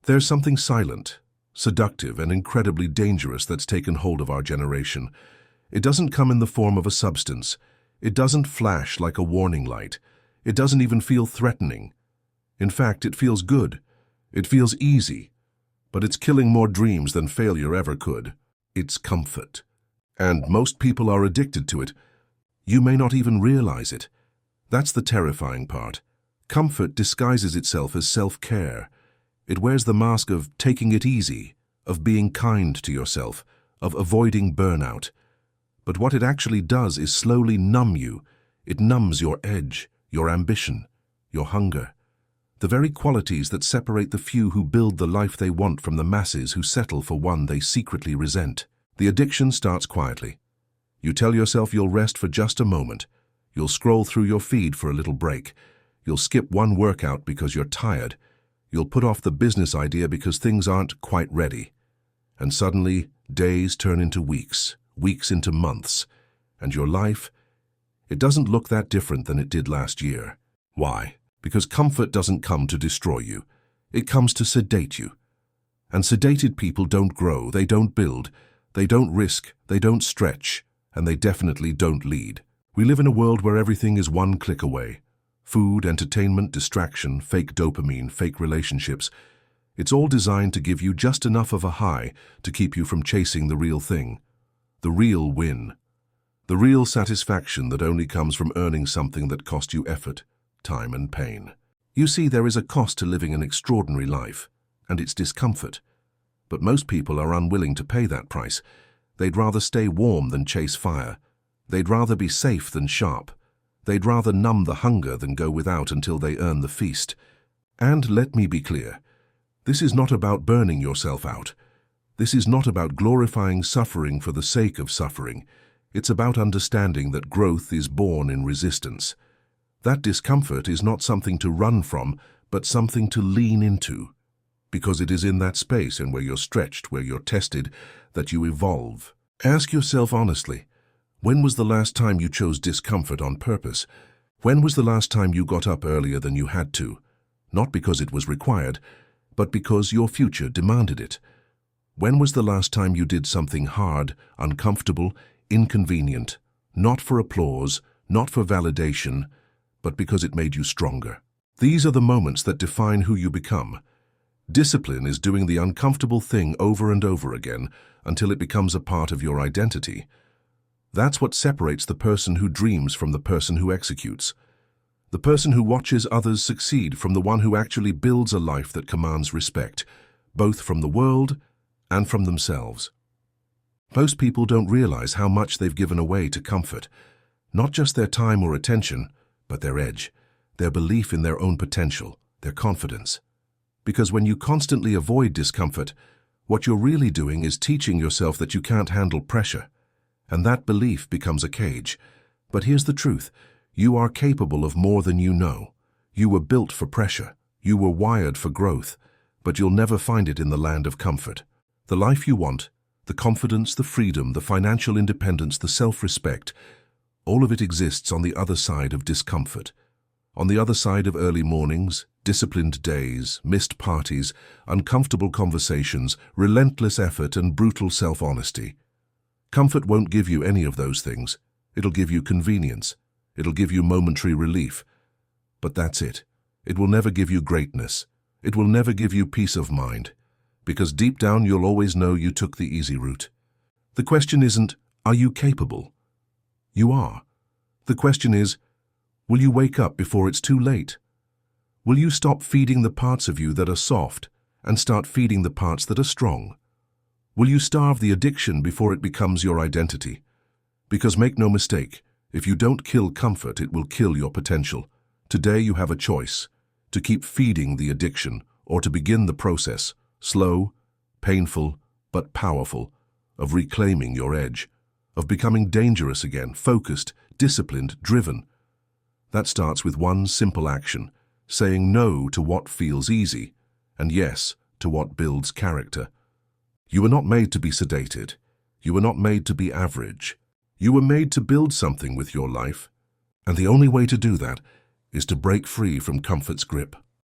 There's something silent, seductive, and incredibly dangerous that's taken hold of our generation. It doesn't come in the form of a substance. It doesn't flash like a warning light. It doesn't even feel threatening. In fact, it feels good. It feels easy. But it's killing more dreams than failure ever could. It's comfort. And most people are addicted to it. You may not even realize it. That's the terrifying part. Comfort disguises itself as self-care. It wears the mask of taking it easy, of being kind to yourself, of avoiding burnout. But what it actually does is slowly numb you. It numbs your edge, your ambition, your hunger. The very qualities that separate the few who build the life they want from the masses who settle for one they secretly resent. The addiction starts quietly. You tell yourself you'll rest for just a moment. You'll scroll through your feed for a little break. You'll skip one workout because you're tired. You'll put off the business idea because things aren't quite ready. And suddenly, days turn into weeks, weeks into months. And your life, it doesn't look that different than it did last year. Why? Because comfort doesn't come to destroy you. It comes to sedate you. And sedated people don't grow, they don't build, they don't risk, they don't stretch, and they definitely don't lead. We live in a world where everything is one click away. Food, entertainment, distraction, fake dopamine, fake relationships. It's all designed to give you just enough of a high to keep you from chasing the real thing. The real win. The real satisfaction that only comes from earning something that cost you effort, time and pain. You see, there is a cost to living an extraordinary life, and it's discomfort. But most people are unwilling to pay that price. They'd rather stay warm than chase fire. They'd rather be safe than sharp. They'd rather numb the hunger than go without until they earn the feast. And let me be clear, this is not about burning yourself out. This is not about glorifying suffering for the sake of suffering. It's about understanding that growth is born in resistance. That discomfort is not something to run from, but something to lean into. Because it is in that space and where you're stretched, where you're tested, that you evolve. Ask yourself honestly, when was the last time you chose discomfort on purpose? When was the last time you got up earlier than you had to? Not because it was required, but because your future demanded it. When was the last time you did something hard, uncomfortable, inconvenient, not for applause, not for validation, but because it made you stronger? These are the moments that define who you become. Discipline is doing the uncomfortable thing over and over again until it becomes a part of your identity. That's what separates the person who dreams from the person who executes. The person who watches others succeed from the one who actually builds a life that commands respect, both from the world and from themselves. Most people don't realize how much they've given away to comfort. Not just their time or attention, but their edge, their belief in their own potential, their confidence. Because when you constantly avoid discomfort, what you're really doing is teaching yourself that you can't handle pressure. And that belief becomes a cage. But here's the truth. You are capable of more than you know. You were built for pressure. You were wired for growth. But you'll never find it in the land of comfort. The life you want, the confidence, the freedom, the financial independence, the self-respect, all of it exists on the other side of discomfort. On the other side of early mornings, disciplined days, missed parties, uncomfortable conversations, relentless effort, and brutal self-honesty. Comfort won't give you any of those things. It'll give you convenience. It'll give you momentary relief. But that's it. It will never give you greatness. It will never give you peace of mind. Because deep down you'll always know you took the easy route. The question isn't, are you capable? You are. The question is, will you wake up before it's too late? Will you stop feeding the parts of you that are soft and start feeding the parts that are strong? Will you starve the addiction before it becomes your identity? Because make no mistake, if you don't kill comfort, it will kill your potential. Today you have a choice, to keep feeding the addiction or to begin the process, slow, painful, but powerful, of reclaiming your edge, of becoming dangerous again, focused, disciplined, driven. That starts with one simple action, saying no to what feels easy, and yes to what builds character. You were not made to be sedated. You were not made to be average. You were made to build something with your life, and the only way to do that is to break free from comfort's grip.